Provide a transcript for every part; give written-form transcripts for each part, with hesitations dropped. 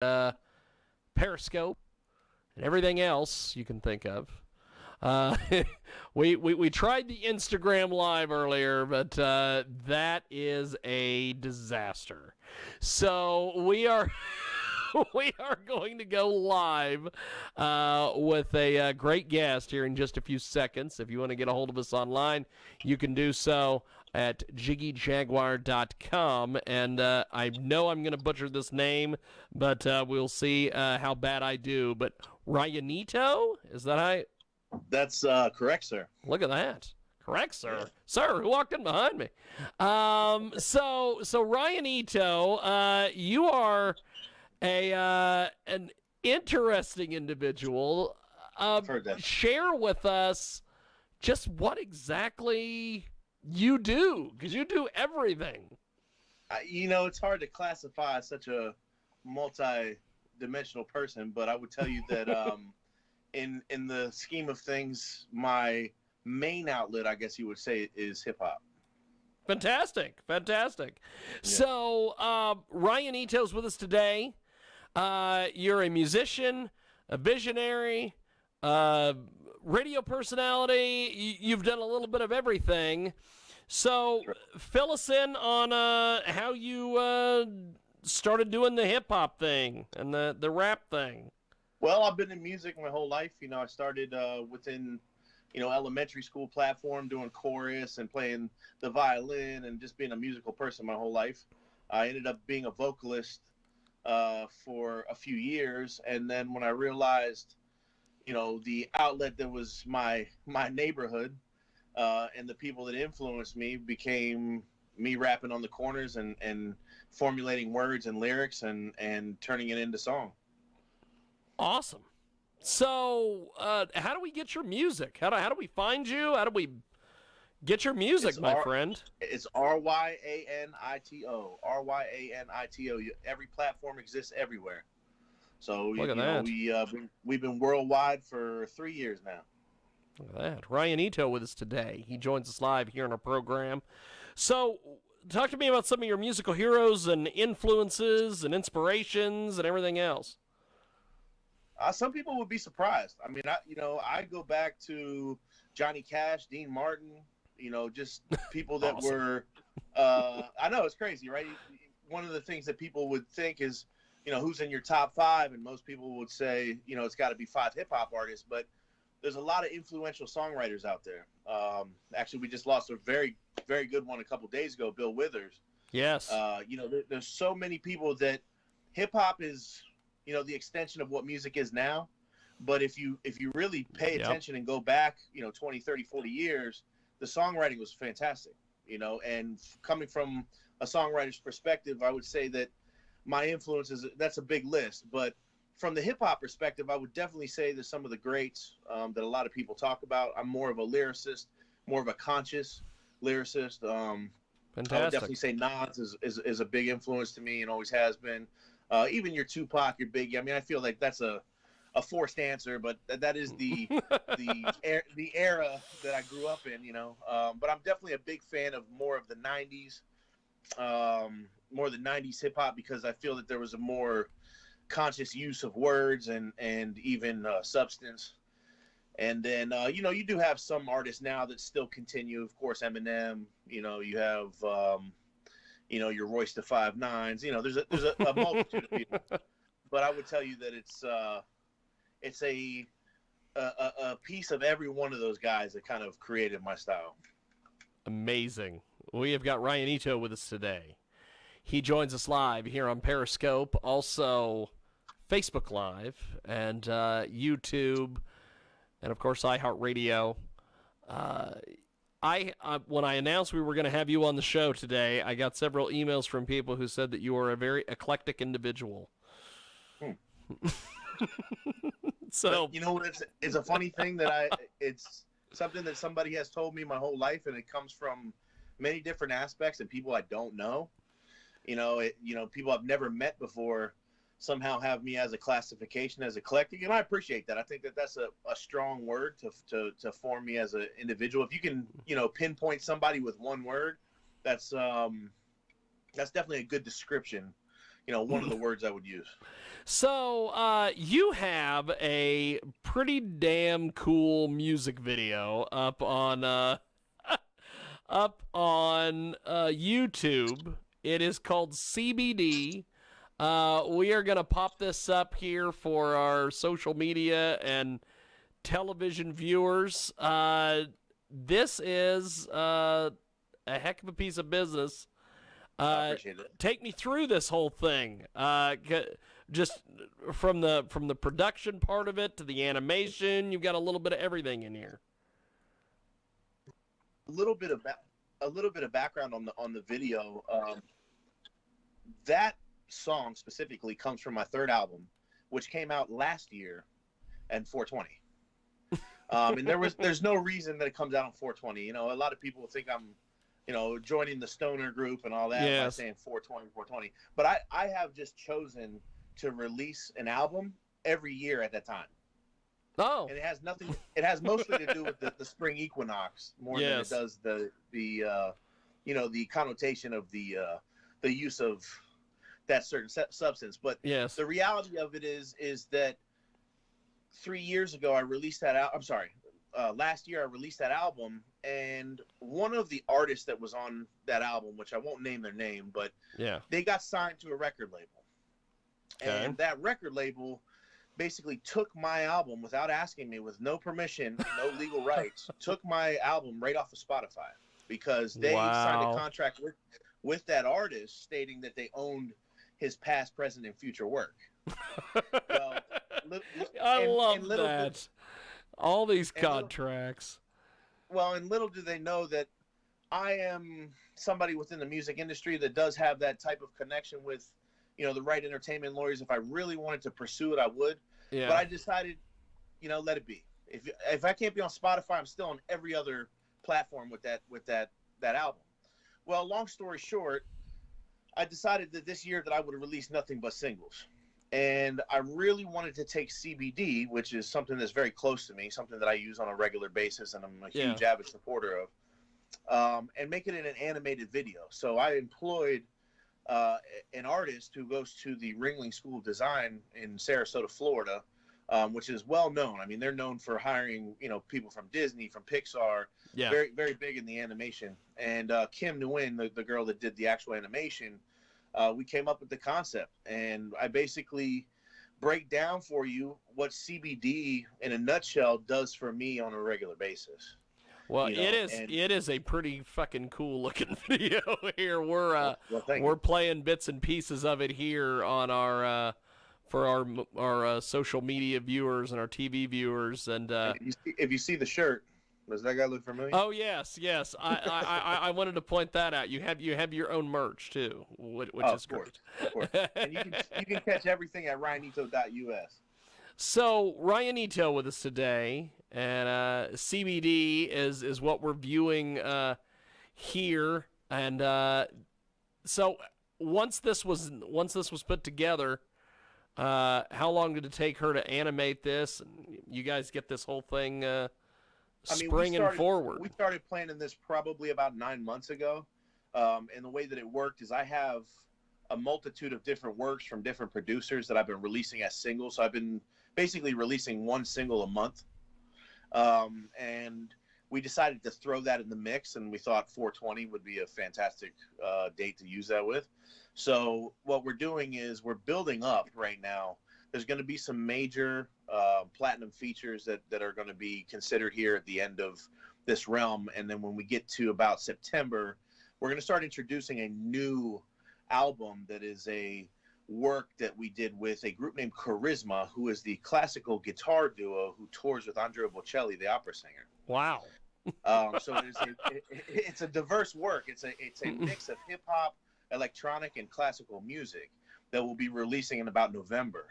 Periscope, and everything else you can think of. Uh, we tried the Instagram live earlier, but that is a disaster. So we are we are going to go live with a great guest here in just a few seconds. If you want to get a hold of us online, you can do so at jiggyjaguar.com. And I know I'm going to butcher this name, but we'll see how bad I do. But Ryanito, is that how? That's correct, sir. Look at that. Correct, sir. Yeah. Sir, who walked in behind me? So Ryan Ito, you are an interesting individual. I've heard that. Share with us just what exactly you do, because you do everything. It's hard to classify such a multi-dimensional person, but I would tell you that in the scheme of things, my main outlet, I guess you would say, is hip hop. Fantastic. Yeah. So Ryan Ito's with us today. You're a musician, a visionary, radio personality. You've done a little bit of everything. So fill us in on how you started doing the hip hop thing and the rap thing. Well, I've been in music my whole life. I started within, elementary school platform doing chorus and playing the violin and just being a musical person my whole life. I ended up being a vocalist for a few years, and then when I realized, the outlet that was my neighborhood and the people that influenced me became me rapping on the corners and formulating words and lyrics and turning it into song. Awesome. So, how do we get your music? How do we find you? How do we get your music, friend? It's RYANITO. RYANITO. Every platform exists everywhere. So look at that. We've been worldwide for 3 years now. Look at that. Ryan Ito with us today. He joins us live here in our program. So, talk to me about some of your musical heroes and influences and inspirations and everything else. Some people would be surprised. I mean, I go back to Johnny Cash, Dean Martin, just people that awesome. were, I know it's crazy, right? One of the things that people would think is, who's in your top five? And most people would say, it's got to be 5 hip hop artists, but there's a lot of influential songwriters out there. Actually, we just lost a very, very good one a couple days ago, Bill Withers. Yes. There's so many people that hip hop is, the extension of what music is now. But if you really pay attention and go back, 20, 30, 40 years, the songwriting was fantastic, and coming from a songwriter's perspective, I would say that my influences, that's a big list. But from the hip hop perspective, I would definitely say that some of the greats that a lot of people talk about. I'm more of a lyricist, more of a conscious lyricist. Fantastic. I would definitely say Nas is a big influence to me and always has been. Even your Tupac, your Biggie. I mean, I feel like that's a forced answer, but that is the era that I grew up in, But I'm definitely a big fan of more of the 90s, more of the 90s hip hop, because I feel that there was a more conscious use of words and even substance. And then, you do have some artists now that still continue. Of course, Eminem, you have your Royce da 5'9". There's a multitude of people, but I would tell you that it's a piece of every one of those guys that kind of created my style. Amazing. We have got Ryan Ito with us today. He joins us live here on Periscope, also Facebook Live and YouTube, and of course iHeartRadio. When I announced we were going to have you on the show today, I got several emails from people who said that you are a very eclectic individual. So, but, it's a funny thing that it's something that somebody has told me my whole life, and it comes from many different aspects and people I don't know. People I've never met before somehow have me as a classification as eclectic, and I appreciate that. I think that that's a strong word to form me as an individual. If you can, pinpoint somebody with one word, that's definitely a good description. one of the words I would use. So, you have a pretty damn cool music video up on YouTube. It is called CBD. We are gonna pop this up here for our social media and television viewers. This is a heck of a piece of business. I appreciate it. Take me through this whole thing. Just from the production part of it to the animation, you've got a little bit of everything in here. A little bit of background on the video. That song specifically comes from my third album, which came out last year, and 420. And there's no reason that it comes out on 420. A lot of people think I'm, joining the stoner group and all that by saying 420. But I have just chosen to release an album every year at that time. Oh. And it has mostly to do with the spring equinox more than it does the connotation of the use of that certain substance. But the reality of it is that 3 years ago I released that out. I'm sorry. Last year I released that album, and one of the artists that was on that album, which I won't name their name, but they got signed to a record label. Okay. And that record label basically took my album without asking me, with no permission, no legal rights, took my album right off of Spotify because they signed a contract with that artist stating that they owned his past, present, and future work. Well, I love that. All these contracts. And little do they know that I am somebody within the music industry that does have that type of connection with, the right entertainment lawyers. If I really wanted to pursue it, I would. Yeah. But I decided, let it be. If I can't be on Spotify, I'm still on every other platform with that album. Well, long story short, I decided that this year that I would release nothing but singles. And I really wanted to take CBD, which is something that's very close to me, something that I use on a regular basis, and I'm a huge avid supporter of, and make it in an animated video. So I employed an artist who goes to the Ringling School of Design in Sarasota, Florida, which is well known. I mean, they're known for hiring, people from Disney, from Pixar, very, very big in the animation. And Kim Nguyen, the girl that did the actual animation, we came up with the concept, and I basically break down for you what CBD in a nutshell does for me on a regular basis. Well, it is a pretty fucking cool looking video here. We're playing bits and pieces of it here on our for our social media viewers and our TV viewers. And if you see the shirt, does that guy look familiar? Oh yes. I wanted to point that out. You have your own merch too, which is great. Of course. And you can catch everything at ryanito.us. So Ryanito with us today, and CBD is what we're viewing here. And so once this was put together, how long did it take her to animate this? And you guys get this whole thing springing forward. We started planning this probably about 9 months ago. And the way that it worked is I have a multitude of different works from different producers that I've been releasing as singles. So I've been basically releasing one single a month. And we decided to throw that in the mix, and we thought 420 would be a fantastic date to use that with. So what we're doing is we're building up right now. There's going to be some major platinum features that are going to be considered here at the end of this realm. And then when we get to about September, we're going to start introducing a new album that is a work that we did with a group named Charisma, who is the classical guitar duo who tours with Andrea Bocelli, the opera singer. Wow. So it's a diverse work. It's a mix of hip hop, electronic, and classical music that we'll be releasing in about November.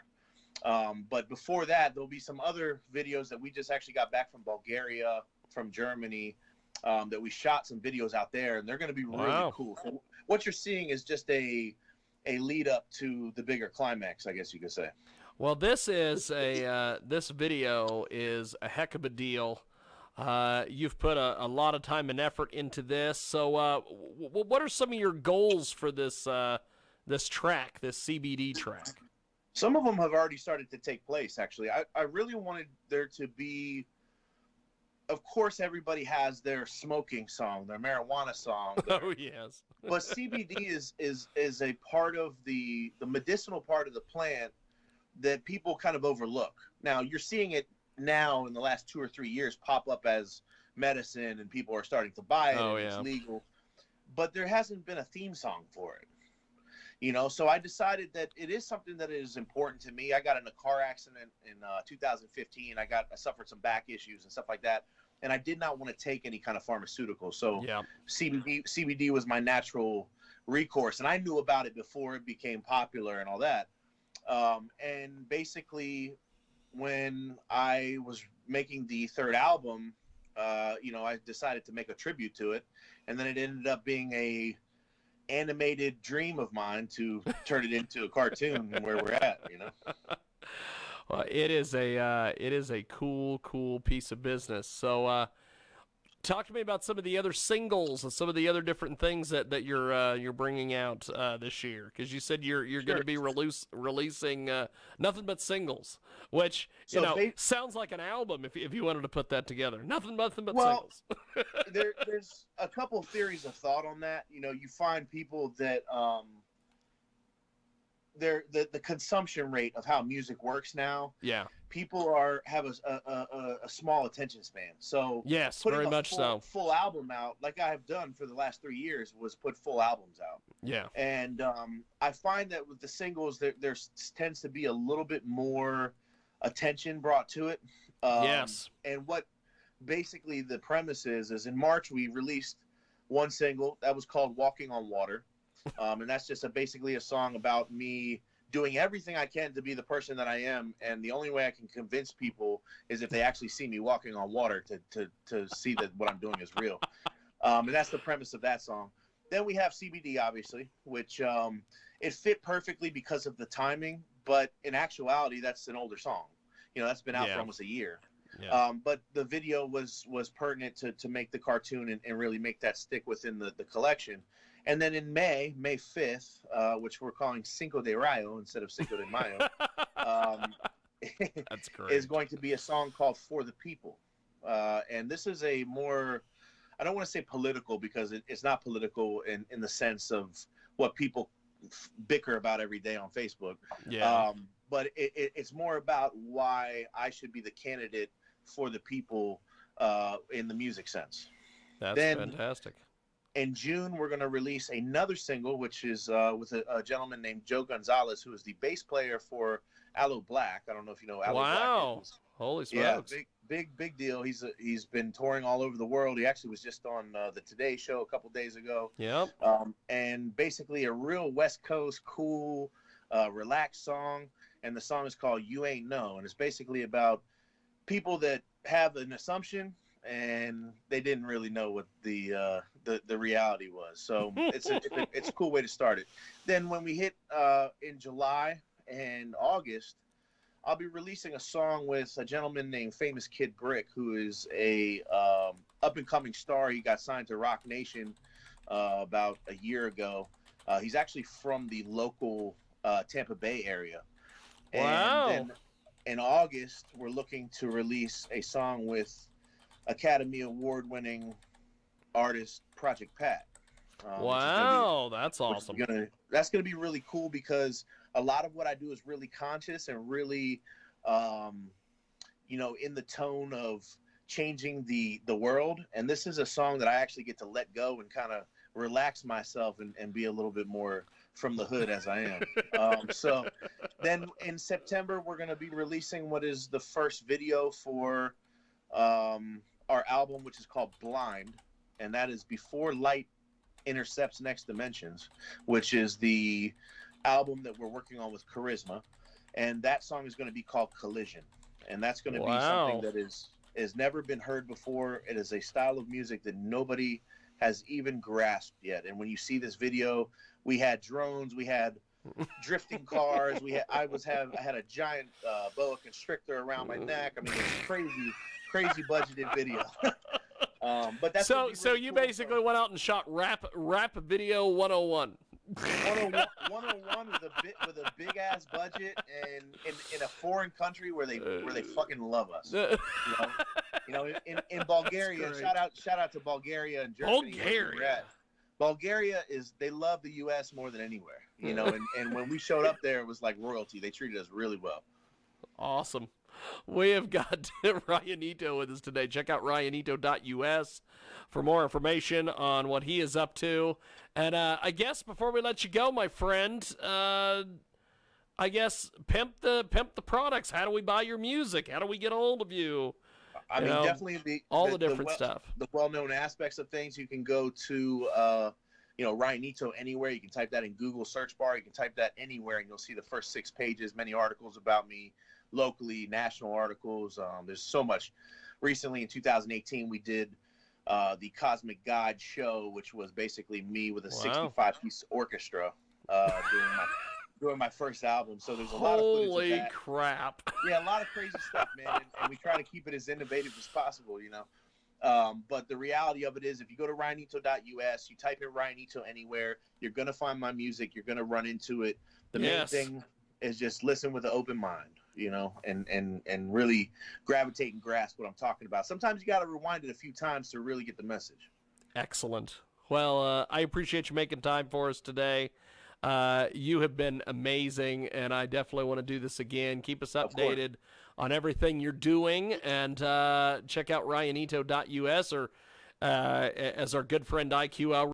But before that, there'll be some other videos that we just actually got back from Bulgaria, from Germany, that we shot some videos out there, and they're going to be really cool. So what you're seeing is just a lead up to the bigger climax, I guess you could say. Well, this video is a heck of a deal. You've put a lot of time and effort into this. So what are some of your goals for this this track, this CBD track? Some of them have already started to take place, actually. I really wanted there to be, of course, everybody has their smoking song, their marijuana song. Oh, yes. But CBD is a part of the medicinal part of the plant that people kind of overlook. Now, you're seeing it now in the last 2 or 3 years pop up as medicine, and people are starting to buy it, and it's legal. But there hasn't been a theme song for it. You know, so I decided that it is something that is important to me. I got in a car accident in 2015. I suffered some back issues and stuff like that, and I did not want to take any kind of pharmaceutical. So CBD was my natural recourse, and I knew about it before it became popular and all that. And basically, when I was making the third album, you know, I decided to make a tribute to it, and then it ended up being a animated dream of mine to turn it into a cartoon where we're at, you know. Well, it is a cool piece of business. So talk to me about some of the other singles and some of the other different things that you're bringing out this year, because you said you're going to be releasing nothing but singles, which sounds like an album if you wanted to put that together. Nothing but singles. There's a couple of theories of thought on that. You know, you find people that the consumption rate of how music works now. Yeah. People have a small attention span. So yes, very much so. Full album out, like I have done for the last 3 years, was put full albums out. Yeah. And I find that with the singles, there tends to be a little bit more attention brought to it. Yes. And what basically the premise is in March we released one single that was called "Walking on Water," and that's just basically a song about me doing everything I can to be the person that I am, and the only way I can convince people is if they actually see me walking on water to see that what I'm doing is real. And that's the premise of that song. Then we have CBD, obviously, which it fit perfectly because of the timing, but in actuality, that's an older song. You know, that's been out for almost a year. Yeah. But the video was pertinent to make the cartoon and really make that stick within the collection. And then in May 5th, which we're calling Cinco de Mayo instead of Cinco de Mayo, that's great, is going to be a song called "For the People." And this is a more, I don't want to say political, because it's not political in the sense of what people bicker about every day on Facebook. Yeah. But it's more about why I should be the candidate for the people in the music sense. That's fantastic. In June, we're going to release another single, which is with a gentleman named Joe Gonzalez, who is the bass player for Aloe Black. I don't know if you know Aloe Black. Wow. Holy smokes. Yeah, big deal. He's been touring all over the world. He actually was just on the Today Show a couple days ago. Yep. And basically a real West Coast, cool, relaxed song. And the song is called "You Ain't Know," and it's basically about people that have an assumption and they didn't really know what the reality was. So it's a cool way to start it. Then when we hit in July and August, I'll be releasing a song with a gentleman named Famous Kid Brick, who is a up and coming star. He got signed to Rock Nation about a year ago. He's actually from the local Tampa Bay area. Wow. And then in August, we're looking to release a song with Academy Award-winning artist Project Pat. Wow, that's awesome. That's going to be really cool, because a lot of what I do is really conscious and really, in the tone of changing the world. And this is a song that I actually get to let go and kind of relax myself and be a little bit more from the hood as I am. So then in September, we're going to be releasing what is the first video for our album, which is called Blind. And that is Before Light Intercepts Next Dimensions, which is the album that we're working on with Charisma. And that song is going to be called Collision. And that's going to be something that has never been heard before. It is a style of music that nobody has even grasped yet. And when you see this video, we had drones, we had drifting cars, I had a giant boa constrictor around my neck. I mean, it's crazy budgeted video. But that's so you basically went out and shot rap video 101. 101 with a big ass budget and in a foreign country where they fucking love us. In Bulgaria, shout out to Bulgaria and Germany. Bulgaria they love the U.S. more than anywhere. And when we showed up there, it was like royalty. They treated us really well. Awesome. We have got Ryanito with us today. Check out ryanito.us for more information on what he is up to. And I guess before we let you go, my friend, I guess pimp the products. How do we buy your music? How do we get a hold of you? I mean, definitely the different stuff. The well-known aspects of things. You can go to Ryanito anywhere. You can type that in Google search bar. You can type that anywhere, and you'll see the first 6 pages. Many articles about me, locally, national articles. There's so much. Recently, in 2018, we did the Cosmic God show, which was basically me with a 65-piece orchestra doing my first album. So there's a lot of footage Holy of that. crap. Yeah, a lot of crazy stuff, man. And we try to keep it as innovative as possible, But the reality of it is, if you go to ryanito.us, you type in Ryanito anywhere, you're going to find my music. You're going to run into it. The main thing is just listen with an open mind, and really gravitate and grasp what I'm talking about. Sometimes you got to rewind it a few times to really get the message. Excellent. Well, I appreciate you making time for us today. You have been amazing, and I definitely want to do this again. Keep us updated on everything you're doing, and check out ryanito.us, or as our good friend IQ